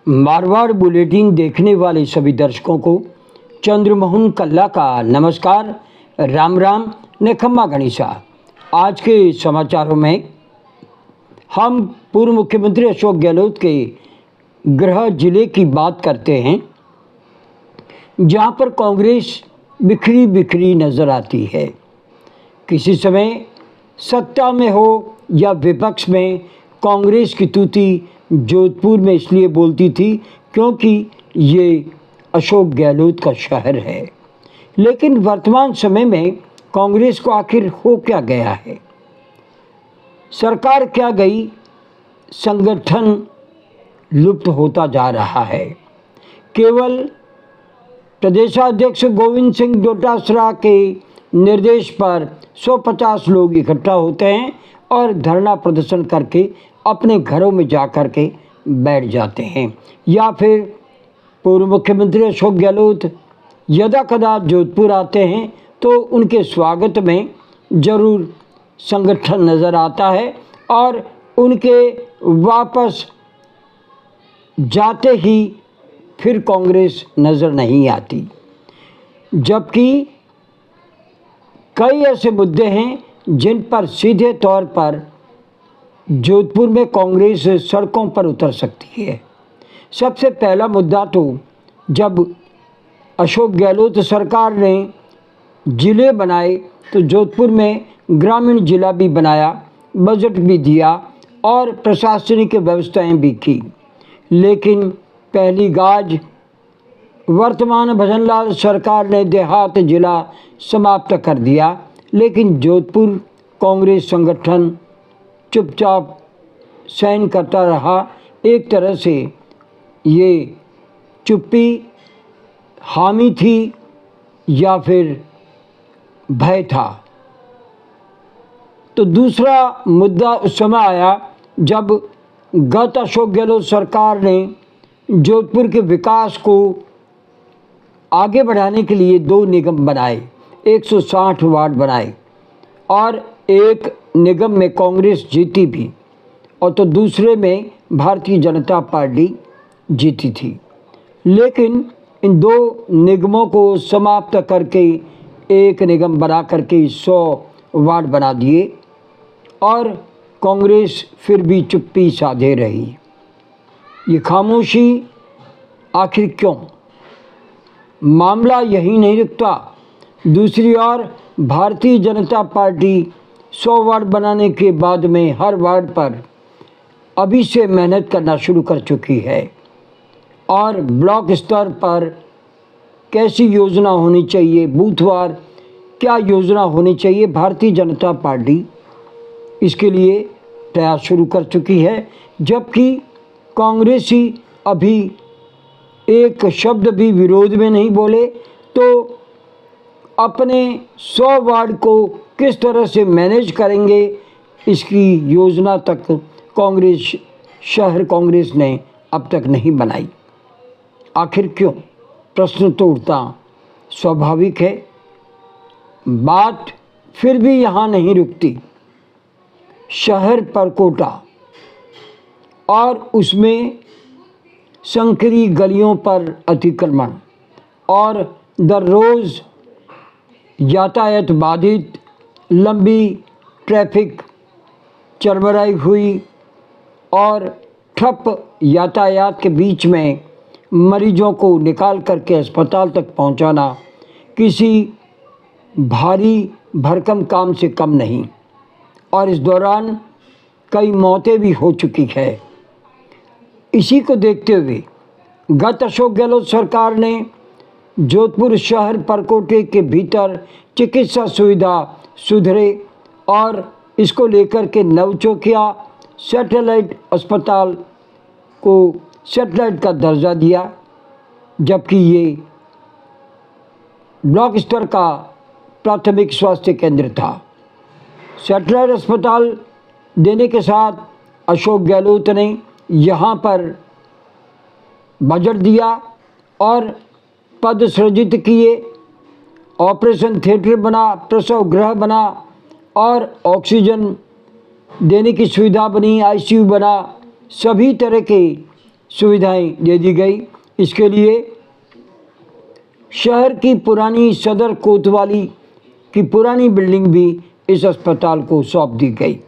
Marwar bulletin देखने वाले सभी दर्शकों को चंद्रमोहन कल्ला का नमस्कार, राम राम ने खम्मा गणिसा। आज के समाचारों में हम पूर्व मुख्यमंत्री अशोक गहलोत के गृह जिले की बात करते हैं, जहां पर कांग्रेस बिखरी बिखरी नजर आती है। किसी समय सत्ता में हो या विपक्ष में, कांग्रेस की तूती जोधपुर में इसलिए बोलती थी क्योंकि ये अशोक गहलोत का शहर है। लेकिन वर्तमान समय में कांग्रेस को आखिर हो क्या गया है? सरकार क्या गई, संगठन लुप्त होता जा रहा है। केवल प्रदेशाध्यक्ष गोविंद सिंह डोटासरा के निर्देश पर 150 लोग इकट्ठा होते हैं और धरना प्रदर्शन करके अपने घरों में जा कर के बैठ जाते हैं। या फिर पूर्व मुख्यमंत्री अशोक गहलोत यदा कदा जोधपुर आते हैं तो उनके स्वागत में जरूर संगठन नज़र आता है और उनके वापस जाते ही फिर कांग्रेस नज़र नहीं आती। जबकि कई ऐसे मुद्दे हैं जिन पर सीधे तौर पर जोधपुर में कांग्रेस सड़कों पर उतर सकती है। सबसे पहला मुद्दा तो जब अशोक गहलोत सरकार ने ज़िले बनाए तो जोधपुर में ग्रामीण जिला भी बनाया, बजट भी दिया और प्रशासनिक व्यवस्थाएं भी की। लेकिन पहली गाज वर्तमान भजनलाल सरकार ने देहात जिला समाप्त कर दिया। लेकिन जोधपुर कांग्रेस संगठन चुपचाप सहन करता रहा। एक तरह से ये चुप्पी हामी थी या फिर भय था। तो दूसरा मुद्दा उस समय आया जब गत अशोक गहलोत सरकार ने जोधपुर के विकास को आगे बढ़ाने के लिए 2 निगम बनाए, 160 वार्ड बनाए और एक निगम में कांग्रेस जीती भी और तो दूसरे में भारतीय जनता पार्टी जीती थी। लेकिन इन 2 निगमों को समाप्त करके एक निगम बना करके 100 वार्ड बना दिए और कांग्रेस फिर भी चुप्पी साधे रही। ये खामोशी आखिर क्यों? मामला यही नहीं रुकता। दूसरी ओर भारतीय जनता पार्टी 100 वार्ड बनाने के बाद में हर वार्ड पर अभी से मेहनत करना शुरू कर चुकी है और ब्लॉक स्तर पर कैसी योजना होनी चाहिए, बूथवार क्या योजना होनी चाहिए, भारतीय जनता पार्टी इसके लिए प्रयास शुरू कर चुकी है। जबकि कांग्रेसी अभी एक शब्द भी विरोध में नहीं बोले। तो अपने 100 वार्ड को किस तरह से मैनेज करेंगे, इसकी योजना तक कांग्रेस शहर कांग्रेस ने अब तक नहीं बनाई। आखिर क्यों? प्रश्न तो उठता स्वाभाविक है। बात फिर भी यहाँ नहीं रुकती। शहर परकोटा और उसमें संकरी गलियों पर अतिक्रमण और दररोज़ यातायात बाधित, लंबी ट्रैफिक चरमराई हुई और ठप यातायात के बीच में मरीजों को निकाल करके अस्पताल तक पहुंचाना किसी भारी भरकम काम से कम नहीं। और इस दौरान कई मौतें भी हो चुकी है। इसी को देखते हुए गत अशोक गहलोत सरकार ने जोधपुर शहर परकोटे के भीतर चिकित्सा सुविधा सुधरे और इसको लेकर के नवचोकिया सैटेलाइट अस्पताल को सैटेलाइट का दर्जा दिया। जबकि ये ब्लॉक स्तर का प्राथमिक स्वास्थ्य केंद्र था। सैटेलाइट अस्पताल देने के साथ अशोक गहलोत ने यहाँ पर बजट दिया और पद सृजित किए, ऑपरेशन थिएटर बना, प्रसव गृह बना और ऑक्सीजन देने की सुविधा बनी, आईसीयू बना। सभी तरह के सुविधाएं दे दी गई। इसके लिए शहर की पुरानी सदर कोतवाली की पुरानी बिल्डिंग भी इस अस्पताल को सौंप दी गई।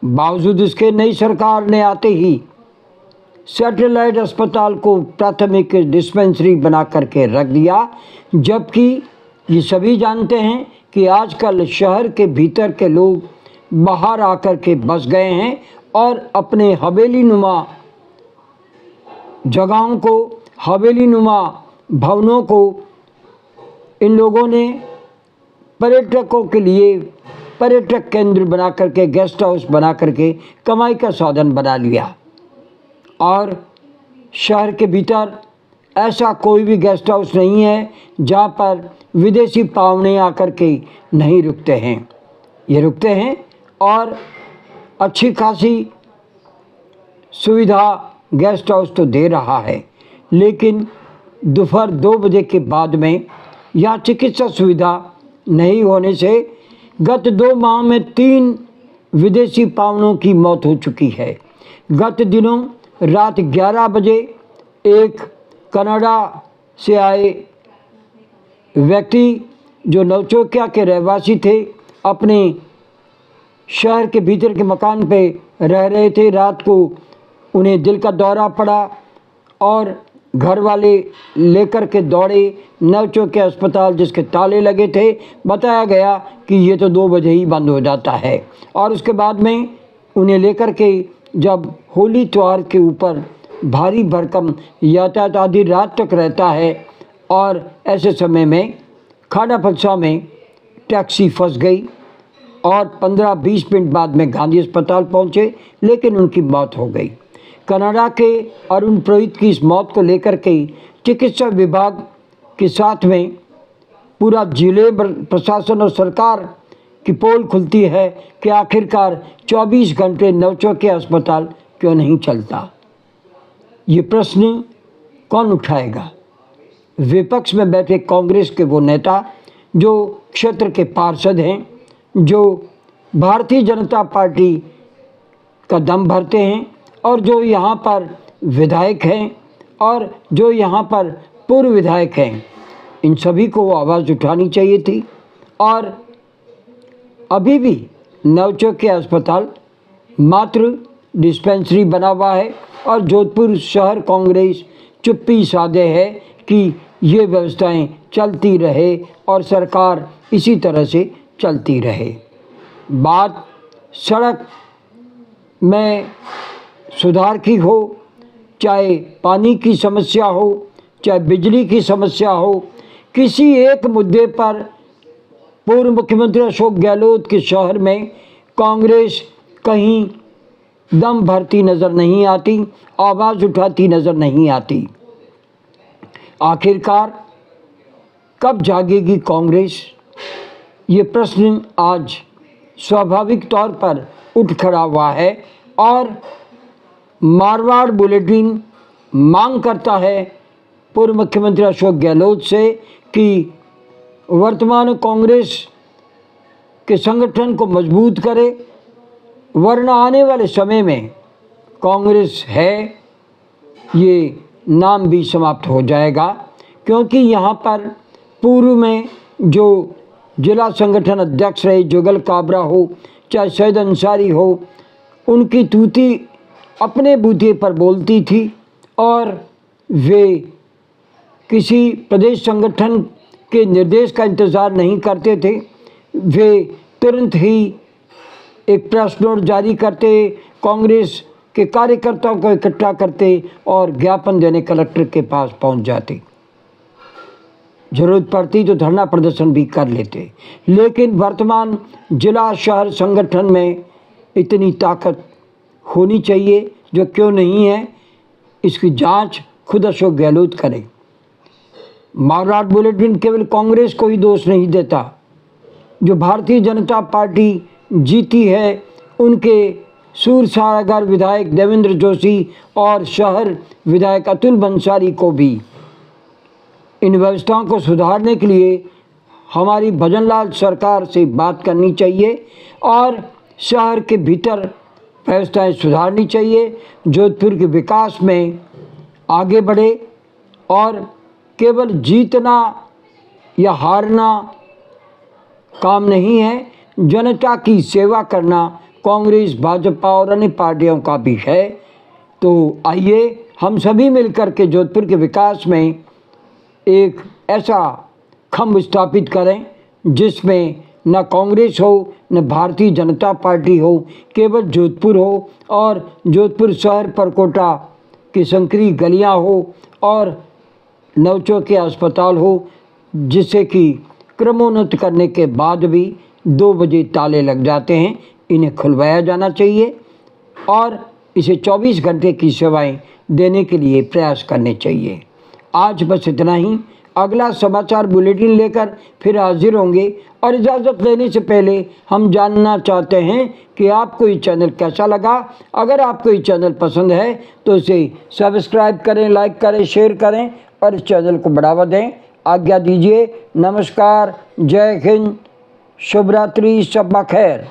बावजूद इसके नई सरकार ने आते ही सैटेलाइट अस्पताल को प्राथमिक डिस्पेंसरी बना करके रख दिया, जबकि ये सभी जानते हैं कि आजकल शहर के भीतर के लोग बाहर आकर के बस गए हैं और अपने हवेली नुमा जगहों को, हवेली नुमा भवनों को इन लोगों ने पर्यटकों के लिए पर्यटक केंद्र बना करके, गेस्ट हाउस बना करके कमाई का साधन बना लिया। और शहर के भीतर ऐसा कोई भी गेस्ट हाउस नहीं है जहाँ पर विदेशी पाहुणे आकर के नहीं रुकते हैं। ये रुकते हैं और अच्छी खासी सुविधा गेस्ट हाउस तो दे रहा है, लेकिन दोपहर 2 बजे के बाद में यहाँ चिकित्सा सुविधा नहीं होने से गत 2 माह में 3 विदेशी पाहुणों की मौत हो चुकी है। गत दिनों रात 11 बजे एक कनाडा से आए व्यक्ति जो नवचौकिया के रहवासी थे, अपने शहर के भीतर के मकान पे रह रहे थे। रात को उन्हें दिल का दौरा पड़ा और घर वाले लेकर के दौड़े नवचौकिया अस्पताल, जिसके ताले लगे थे। बताया गया कि ये तो 2 बजे ही बंद हो जाता है। और उसके बाद में उन्हें लेकर के जब होली त्यौहार के ऊपर भारी भरकम यातायात आधी रात तक रहता है और ऐसे समय में खाड़ा फलसा में टैक्सी फंस गई और 15-20 मिनट बाद में गांधी अस्पताल पहुंचे, लेकिन उनकी मौत हो गई। कनाडा के अरुण पुरोहित की इस मौत को लेकर के चिकित्सा विभाग के साथ में पूरा जिले प्रशासन और सरकार की पोल खुलती है कि आखिरकार 24 घंटे नवचौकिया अस्पताल क्यों नहीं चलता। ये प्रश्न कौन उठाएगा? विपक्ष में बैठे कांग्रेस के वो नेता जो क्षेत्र के पार्षद हैं, जो भारतीय जनता पार्टी का दम भरते हैं और जो यहाँ पर विधायक हैं और जो यहाँ पर पूर्व विधायक हैं, इन सभी को आवाज़ उठानी चाहिए थी। और अभी भी नवचौकिया अस्पताल मात्र डिस्पेंसरी बना हुआ है और जोधपुर शहर कांग्रेस चुप्पी साधे है कि ये व्यवस्थाएं चलती रहे और सरकार इसी तरह से चलती रहे। बात सड़क में सुधार की हो, चाहे पानी की समस्या हो, चाहे बिजली की समस्या हो, किसी एक मुद्दे पर पूर्व मुख्यमंत्री अशोक गहलोत के शहर में कांग्रेस कहीं दम भरती नज़र नहीं आती, आवाज़ उठाती नज़र नहीं आती। आखिरकार कब जागेगी कांग्रेस? ये प्रश्न आज स्वाभाविक तौर पर उठ खड़ा हुआ है और मारवाड़ बुलेटिन मांग करता है पूर्व मुख्यमंत्री अशोक गहलोत से कि वर्तमान कांग्रेस के संगठन को मजबूत करे, वरना आने वाले समय में कांग्रेस है ये नाम भी समाप्त हो जाएगा। क्योंकि यहाँ पर पूर्व में जो जिला संगठन अध्यक्ष रहे, जुगल काबरा हो चाहे सैयद अंसारी हो, उनकी तूती अपने बूते पर बोलती थी और वे किसी प्रदेश संगठन के निर्देश का इंतज़ार नहीं करते थे। वे तुरंत ही एक प्रेस नोट जारी करते, कांग्रेस के कार्यकर्ताओं को इकट्ठा करते और ज्ञापन देने कलेक्टर के पास पहुंच जाते। जरूरत पड़ती तो धरना प्रदर्शन भी कर लेते। लेकिन वर्तमान जिला शहर संगठन में इतनी ताकत होनी चाहिए, जो क्यों नहीं है, इसकी जांच खुद अशोक गहलोत करें। मारवाड़ बुलेटिन केवल कांग्रेस को ही दोष नहीं देता। जो भारतीय जनता पार्टी जीती है, उनके सूरसागर विधायक देवेंद्र जोशी और शहर विधायक अतुल बंसारी को भी इन व्यवस्थाओं को सुधारने के लिए हमारी भजनलाल सरकार से बात करनी चाहिए और शहर के भीतर व्यवस्थाएं सुधारनी चाहिए, जोधपुर के विकास में आगे बढ़े और केवल जीतना या हारना काम नहीं है, जनता की सेवा करना कांग्रेस, भाजपा और अन्य पार्टियों का भी है। तो आइए हम सभी मिलकर के जोधपुर के विकास में एक ऐसा खंभ स्थापित करें जिसमें न कांग्रेस हो न भारतीय जनता पार्टी हो, केवल जोधपुर हो और जोधपुर शहर परकोटा की संकरी गलियां हो और नवचौके अस्पताल हो, जिससे कि क्रमोन्नत करने के बाद भी 2 बजे ताले लग जाते हैं, इन्हें खुलवाया जाना चाहिए और इसे 24 घंटे की सेवाएं देने के लिए प्रयास करने चाहिए। आज बस इतना ही। अगला समाचार बुलेटिन लेकर फिर हाजिर होंगे और इजाज़त लेने से पहले हम जानना चाहते हैं कि आपको ये चैनल कैसा लगा। अगर आपको ये चैनल पसंद है तो इसे सब्सक्राइब करें, लाइक करें, शेयर करें और इस चैनल को बढ़ावा दें। आज्ञा दीजिए। नमस्कार, जय हिंद, शुभ रात्रि, शब खैर।